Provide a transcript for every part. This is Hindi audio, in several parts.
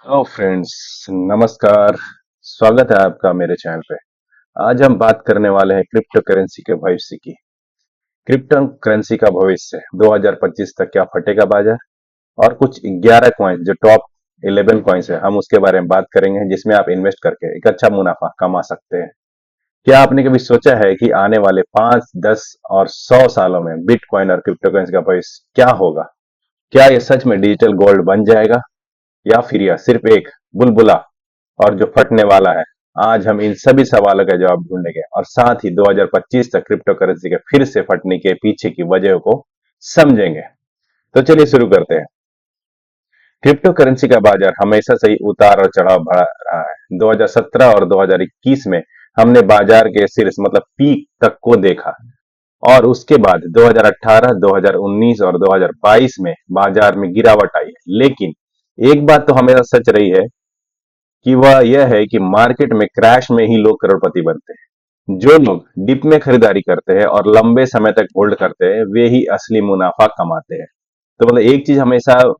हेलो फ्रेंड्स, नमस्कार। स्वागत है आपका मेरे चैनल पे। आज हम बात करने वाले हैं क्रिप्टो करेंसी के भविष्य की। क्रिप्टो करेंसी का भविष्य 2025 तक क्या फटेगा बाजार, और कुछ 11 कॉइन्स जो टॉप 11 कॉइन्स है हम उसके बारे में बात करेंगे, जिसमें आप इन्वेस्ट करके एक अच्छा मुनाफा कमा सकते हैं। क्या आपने कभी सोचा है कि आने वाले 5, 10 और 100 सालों में बिटकॉइन और क्रिप्टो करेंसी का भविष्य क्या होगा? क्या ये सच में डिजिटल गोल्ड बन जाएगा, या फिर यह सिर्फ एक बुलबुला और जो फटने वाला है? आज हम इन सभी सवालों का जवाब ढूंढेंगे, और साथ ही 2025 तक क्रिप्टो करेंसी के फिर से फटने के पीछे की वजह को समझेंगे। तो चलिए शुरू करते हैं। क्रिप्टो करेंसी का बाजार हमेशा से ही उतार और चढ़ाव बढ़ा रहा है। 2017 और 2021 में हमने बाजार के शीर्ष मतलब पीक तक को देखा, और उसके बाद 2018, 2019 और 2022 में बाजार में गिरावट आई है। लेकिन एक बात तो हमेशा सच रही है कि वह यह है कि मार्केट में क्रैश में ही लोग करोड़पति बनते हैं। जो लोग डिप में खरीदारी करते हैं और लंबे समय तक होल्ड करते हैं, वे ही असली मुनाफा कमाते हैं। तो मतलब एक चीज हमेशा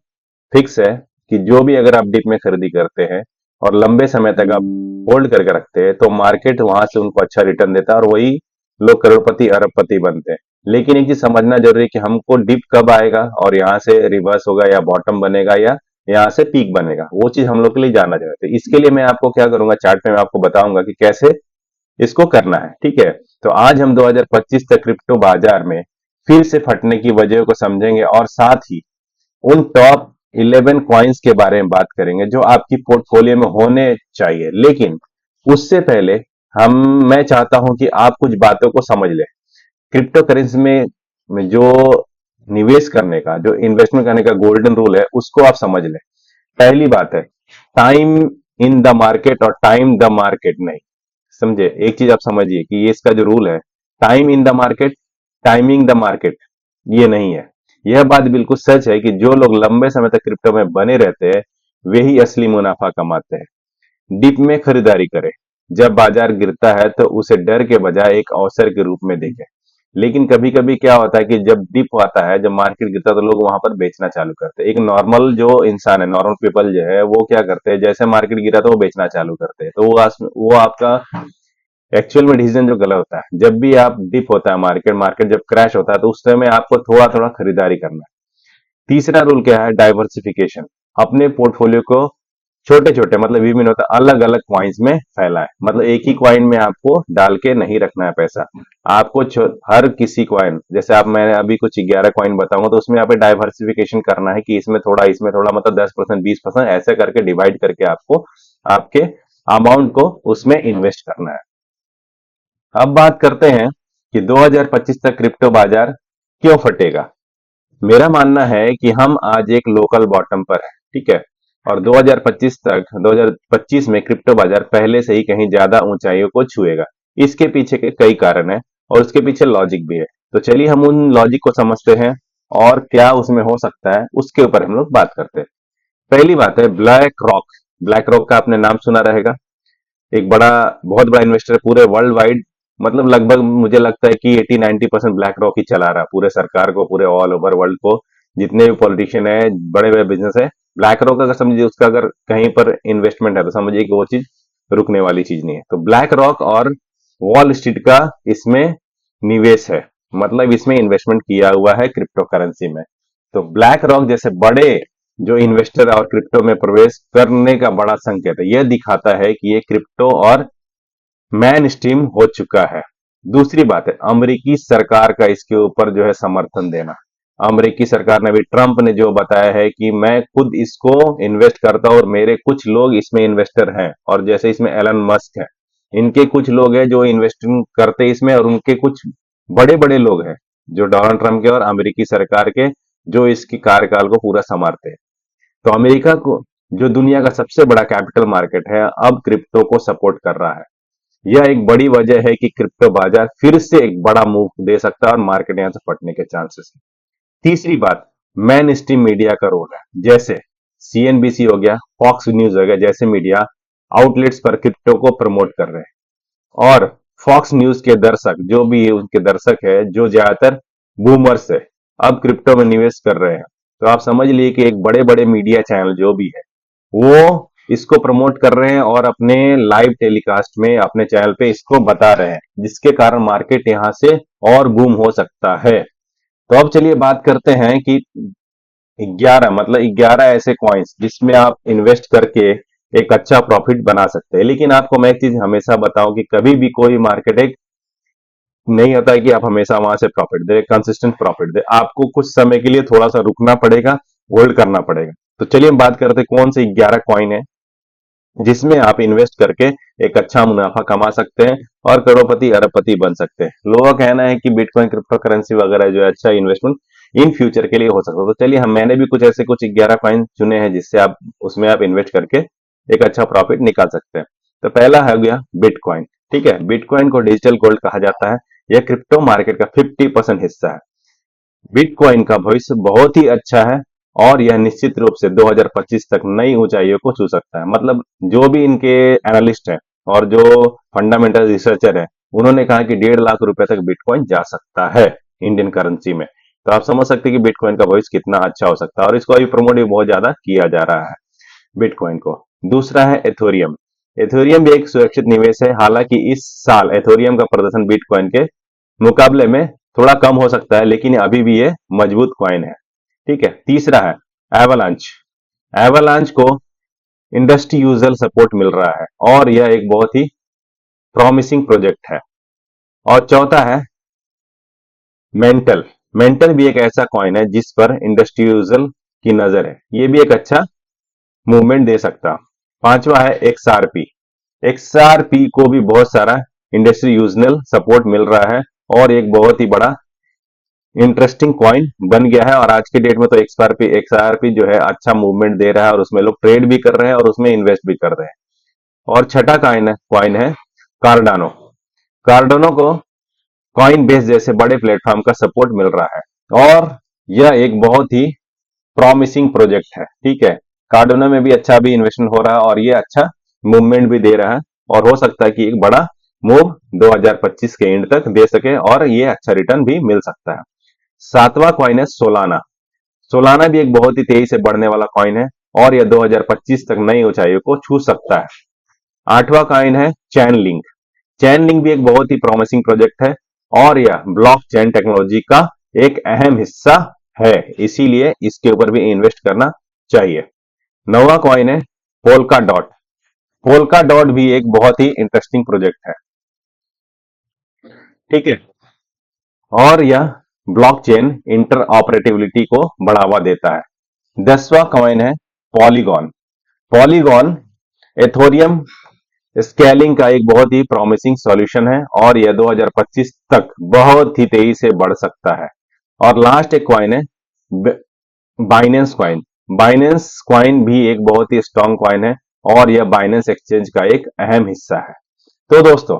फिक्स है कि जो भी अगर आप डिप में खरीदी करते हैं और लंबे समय तक आप होल्ड करके रखते हैं, तो मार्केट वहां से उनको अच्छा रिटर्न देता है, और वही लोग करोड़पति अरबपति बनते हैं। लेकिन एक चीज समझना जरूरी है कि हमको डिप कब आएगा, और यहाँ से रिवर्स होगा या बॉटम बनेगा या यहाँ से पीक बनेगा, वो चीज हम लोग के लिए जानना चाहते हैं। इसके लिए मैं आपको क्या करूंगा, चार्ट में मैं आपको बताऊंगा कि कैसे इसको करना है। ठीक है, तो आज हम 2025 तक क्रिप्टो बाजार में फिर से फटने की वजह को समझेंगे, और साथ ही उन टॉप 11 कॉइन्स के बारे में बात करेंगे जो आपकी पोर्टफोलियो में होने चाहिए। लेकिन उससे पहले हम मैं चाहता हूं कि आप कुछ बातों को समझ लें। क्रिप्टो करेंसी में जो निवेश करने का, जो इन्वेस्टमेंट करने का गोल्डन रूल है, उसको आप समझ लें। पहली बात है, टाइम इन द मार्केट और टाइम द मार्केट नहीं। समझे? एक चीज आप समझिए कि ये इसका जो रूल है, time in the market, timing the market, ये नहीं है। यह बात बिल्कुल सच है कि जो लोग लंबे समय तक क्रिप्टो में बने रहते हैं, वे ही असली मुनाफा कमाते हैं। डिप में खरीदारी करें। जब बाजार गिरता है तो उसे डर के बजाय एक अवसर के रूप में देखें। लेकिन कभी कभी क्या होता है कि जब डिप आता है, जब मार्केट गिरता है, तो लोग वहां पर बेचना चालू करते हैं। एक नॉर्मल जो इंसान है, नॉर्मल पीपल जो है, वो क्या करते हैं, जैसे मार्केट गिरा तो वो बेचना चालू करते हैं। तो वो आपका एक्चुअल में डिसीजन जो गलत होता है। जब भी आप डिप होता है मार्केट मार्केट जब क्रैश होता है, तो उस समय आपको थोड़ा थोड़ा खरीदारी करना है। तीसरा रूल क्या है? डाइवर्सिफिकेशन। अपने पोर्टफोलियो को छोटे छोटे मतलब विभिन्न होता है अलग अलग क्वाइंस में फैला है। मतलब एक ही क्वाइन में आपको डाल के नहीं रखना है पैसा। आपको हर किसी क्वाइन, जैसे आप मैंने अभी कुछ 11 क्वाइन बताऊंगा, तो उसमें आप डाइवर्सिफिकेशन करना है कि इसमें थोड़ा मतलब 10%, 20% ऐसे करके डिवाइड करके आपको आपके अमाउंट को उसमें इन्वेस्ट करना है। अब बात करते हैं कि 2025 तक क्रिप्टो बाजार क्यों फटेगा। मेरा मानना है कि हम आज एक लोकल बॉटम पर है। ठीक है, और 2025 में क्रिप्टो बाजार पहले से ही कहीं ज्यादा ऊंचाइयों को छुएगा। इसके पीछे के कई कारण हैं, और उसके पीछे लॉजिक भी है। तो चलिए हम उन लॉजिक को समझते हैं, और क्या उसमें हो सकता है उसके ऊपर हम लोग बात करते हैं। पहली बात है ब्लैक रॉक। ब्लैक रॉक का आपने नाम सुना रहेगा। एक बहुत बड़ा इन्वेस्टर है पूरे वर्ल्ड वाइड। मतलब लगभग मुझे लगता है कि 80-90% ब्लैक रॉक ही चला रहा है पूरे सरकार को, पूरे ऑल ओवर वर्ल्ड को। जितने भी पॉलिटिशियन है, बड़े बड़े बिजनेस है, ब्लैक रॉक अगर समझिए उसका अगर कहीं पर इन्वेस्टमेंट है, तो समझिए कि वो चीज रुकने वाली चीज नहीं है। तो ब्लैक रॉक और वॉल स्ट्रीट का इसमें निवेश है, मतलब इसमें इन्वेस्टमेंट किया हुआ है क्रिप्टो करेंसी में। तो ब्लैक रॉक जैसे बड़े जो इन्वेस्टर और क्रिप्टो में प्रवेश करने का बड़ा संकेत है। यह दिखाता है कि ये क्रिप्टो और मैन स्ट्रीम हो चुका है। दूसरी बात है अमेरिकी सरकार का इसके ऊपर जो है समर्थन देना। अमेरिकी सरकार ने भी, ट्रंप ने जो बताया है कि मैं खुद इसको इन्वेस्ट करता हूं और मेरे कुछ लोग इसमें इन्वेस्टर हैं, और जैसे इसमें एलन मस्क है, इनके कुछ लोग हैं जो इन्वेस्टिंग करते हैं इसमें, और उनके कुछ बड़े बड़े लोग हैं जो डोनाल्ड ट्रंप के और अमेरिकी सरकार के, जो इसकी कार्यकाल को पूरा संभालते हैं। तो अमेरिका को, जो दुनिया का सबसे बड़ा कैपिटल मार्केट है, अब क्रिप्टो को सपोर्ट कर रहा है। यह एक बड़ी वजह है कि क्रिप्टो बाजार फिर से एक बड़ा मूव दे सकता है, और मार्केट यहां से फटने के चांसेस हैं। तीसरी बात, मेन स्ट्रीम मीडिया का रोल है। जैसे सीएनबीसी हो गया, फॉक्स न्यूज हो गया, जैसे मीडिया आउटलेट्स पर क्रिप्टो को प्रमोट कर रहे हैं। और फॉक्स न्यूज के दर्शक, जो भी उनके दर्शक है, जो ज्यादातर बूमर्स है, अब क्रिप्टो में निवेश कर रहे हैं। तो आप समझ लिए कि एक बड़े बड़े मीडिया चैनल जो भी है, वो इसको प्रमोट कर रहे हैं और अपने लाइव टेलीकास्ट में अपने चैनल पे इसको बता रहे हैं, जिसके कारण मार्केट यहां से और बूम हो सकता है। तो अब चलिए बात करते हैं कि 11 ऐसे कॉइन्स जिसमें आप इन्वेस्ट करके एक अच्छा प्रॉफिट बना सकते हैं। लेकिन आपको मैं एक चीज हमेशा बताऊं कि कभी भी कोई मार्केट एक नहीं होता है कि आप हमेशा वहां से प्रॉफिट दे, कंसिस्टेंट प्रॉफिट दे। आपको कुछ समय के लिए थोड़ा सा रुकना पड़ेगा, होल्ड करना पड़ेगा। तो चलिए हम बात करते हैं कौन से 11 कॉइन है जिसमें आप इन्वेस्ट करके एक अच्छा मुनाफा कमा सकते हैं और करोड़पति अरबपति बन सकते हैं। लोगों का कहना है कि बिटकॉइन, क्रिप्टो करेंसी वगैरह जो है अच्छा इन्वेस्टमेंट इन फ्यूचर के लिए हो सकता है। तो चलिए मैंने भी कुछ 11 कॉइन चुने हैं जिससे आप उसमें आप इन्वेस्ट करके एक अच्छा प्रॉफिट निकाल सकते हैं। तो पहला है गया बिटकॉइन। ठीक है, बिटकॉइन को डिजिटल गोल्ड कहा जाता है। यह क्रिप्टो मार्केट का 50% हिस्सा है। बिटकॉइन का भविष्य बहुत ही अच्छा है और यह निश्चित रूप से 2025 तक नई ऊंचाइयों को छू सकता है। मतलब जो भी इनके एनालिस्ट हैं और जो फंडामेंटल रिसर्चर हैं, उन्होंने कहा कि 1.5 लाख रुपए तक बिटकॉइन जा सकता है इंडियन करेंसी में। तो आप समझ सकते हैं कि बिटकॉइन का भविष्य कितना अच्छा हो सकता है और इसको अभी प्रमोट भी बहुत ज्यादा किया जा रहा है बिटकॉइन को। दूसरा है एथोरियम। एथोरियम भी एक सुरक्षित निवेश है। हालांकि इस साल एथोरियम का प्रदर्शन बिटकॉइन के मुकाबले में थोड़ा कम हो सकता है, लेकिन अभी भी ये मजबूत कॉइन है। ठीक है, तीसरा है एवलांच। एवलांच को इंडस्ट्री यूजल सपोर्ट मिल रहा है और यह एक बहुत ही प्रॉमिसिंग प्रोजेक्ट है। और चौथा है मेंटल। मेंटल भी एक ऐसा कॉइन है जिस पर इंडस्ट्री यूजल की नजर है, ये भी एक अच्छा मूवमेंट दे सकता। पांचवा है एक्सआरपी। एक्सआरपी को भी बहुत सारा इंडस्ट्री यूजल सपोर्ट मिल रहा है और एक बहुत ही बड़ा इंटरेस्टिंग कॉइन बन गया है। और आज के डेट में तो एक्सआरपी जो है अच्छा मूवमेंट दे रहा है और उसमें लोग ट्रेड भी कर रहे हैं और उसमें इन्वेस्ट भी कर रहे हैं। और छठा कॉइन है कार्डानो। कार्डानो को कॉइन बेस जैसे बड़े प्लेटफॉर्म का सपोर्ट मिल रहा है और यह एक बहुत ही प्रॉमिसिंग प्रोजेक्ट है। ठीक है, कार्डानो में भी अच्छा भी इन्वेस्टमेंट हो रहा है और ये अच्छा मूवमेंट भी दे रहा है और हो सकता है कि एक बड़ा मूव 2025 के एंड तक दे सके और ये अच्छा रिटर्न भी मिल सकता है। सातवां कॉइन है सोलाना। सोलाना भी एक बहुत ही तेजी से बढ़ने वाला कॉइन है और यह 2025 तक नई ऊंचाइयों को छू सकता है। आठवां कॉइन है चैन लिंक। चैन लिंक भी एक बहुत ही प्रॉमिसिंग प्रोजेक्ट है और यह ब्लॉकचेन टेक्नोलॉजी का एक अहम हिस्सा है, इसीलिए इसके ऊपर भी इन्वेस्ट करना चाहिए। नौवां कॉइन है पोल्का डॉट। पोल्का डॉट भी एक बहुत ही इंटरेस्टिंग प्रोजेक्ट है। ठीक है, और यह ब्लॉकचेन इंटर ऑपरेटिविटी को बढ़ावा देता है। 10वां कॉइन है पॉलीगॉन। पॉलीगॉन एथोरियम स्केलिंग का एक बहुत ही प्रॉमिसिंग सॉल्यूशन है और यह 2025 तक बहुत ही तेजी से बढ़ सकता है। और लास्ट एक कॉइन है बाइनेंस कॉइन। बाइनेंस कॉइन भी एक बहुत ही स्ट्रॉन्ग कॉइन है और यह बाइनेंस एक्सचेंज का एक अहम हिस्सा है। तो दोस्तों,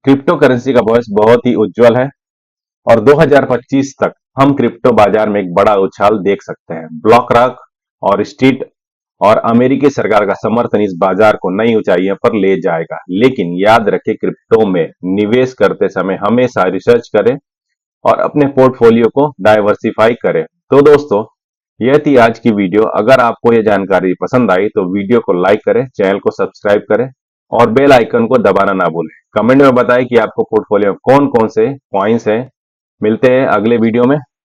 क्रिप्टो करेंसी का भविष्य बहुत ही उज्जवल है और 2025 तक हम क्रिप्टो बाजार में एक बड़ा उछाल देख सकते हैं। ब्लॉक रॉक और स्ट्रीट और अमेरिकी सरकार का समर्थन इस बाजार को नई ऊंचाइयों पर ले जाएगा। लेकिन याद रखें, क्रिप्टो में निवेश करते समय हमेशा रिसर्च करें और अपने पोर्टफोलियो को डाइवर्सिफाई करें। तो दोस्तों, यह थी आज की वीडियो। अगर आपको यह जानकारी पसंद आई तो वीडियो को लाइक करें, चैनल को सब्सक्राइब करें और बेल आइकन को दबाना ना भूलें। कमेंट में बताएं कि आपको पोर्टफोलियो में कौन कौन से कॉइन्स हैं। मिलते हैं अगले वीडियो में।